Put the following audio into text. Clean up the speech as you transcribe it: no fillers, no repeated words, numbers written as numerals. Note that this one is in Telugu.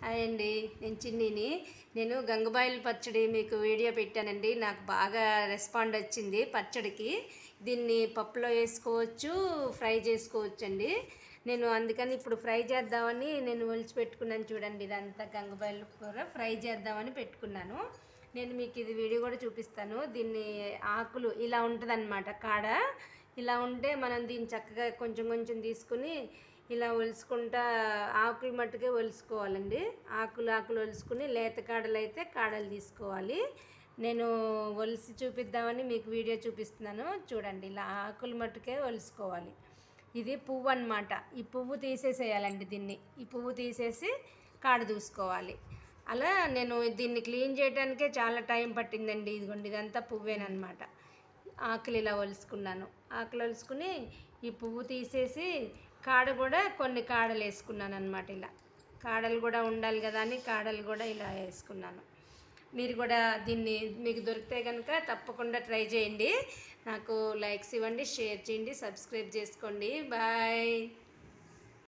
హాయ్ అండి, నేను చిన్నిని. నేను గంగబాయిల పచ్చడి మీకు వీడియో పెట్టానండి. నాకు బాగా రెస్పాండ్ వచ్చింది పచ్చడికి. దీన్ని పప్పులో వేసుకోవచ్చు, ఫ్రై చేసుకోవచ్చు అండి. నేను అందుకని ఇప్పుడు ఫ్రై చేద్దామని నేను ఒలిచి పెట్టుకున్నాను. చూడండి, ఇదంతా గంగబాయిల కూర ఫ్రై చేద్దామని పెట్టుకున్నాను. నేను మీకు ఇది వీడియో కూడా చూపిస్తాను. దీన్ని ఆకులు ఇలా ఉంటుందన్నమాట, కాడ ఇలా ఉంటే మనం దీన్ని చక్కగా కొంచెం కొంచెం తీసుకుని ఇలా ఒలుసుకుంటా ఆకులు మట్టుకే ఒలుసుకోవాలండి. ఆకులు ఒలుసుకుని లేత కాడలు అయితే కాడలు తీసుకోవాలి. నేను ఒలిసి చూపిద్దామని మీకు వీడియో చూపిస్తున్నాను. చూడండి, ఇలా ఆకులు మట్టుకే ఒలుసుకోవాలి. ఇది పువ్వు అన్నమాట. ఈ పువ్వు తీసేసేయాలండి. ఈ పువ్వు తీసేసి కాడ దూసుకోవాలి. అలా నేను దీన్ని క్లీన్ చేయడానికే చాలా టైం పట్టిందండి. ఇదిగోండి, ఇదంతా పువ్వేనమాట. ఆకులు ఇలా ఒలుసుకున్నాను. ఆకులు ఒలుసుకుని ఈ పువ్వు తీసేసి కాడ కూడా కొన్ని కాడలు వేసుకున్నాను అన్నమాట. ఇలా కాడలు కూడా ఉండాలి కదా అని కాడలు కూడా ఇలా వేసుకున్నాను. మీరు కూడా దీన్ని మీకు దొరికితే కనుక తప్పకుండా ట్రై చేయండి. నాకు లైక్స్ ఇవ్వండి, షేర్ చేయండి, సబ్స్క్రైబ్ చేసుకోండి. బాయ్.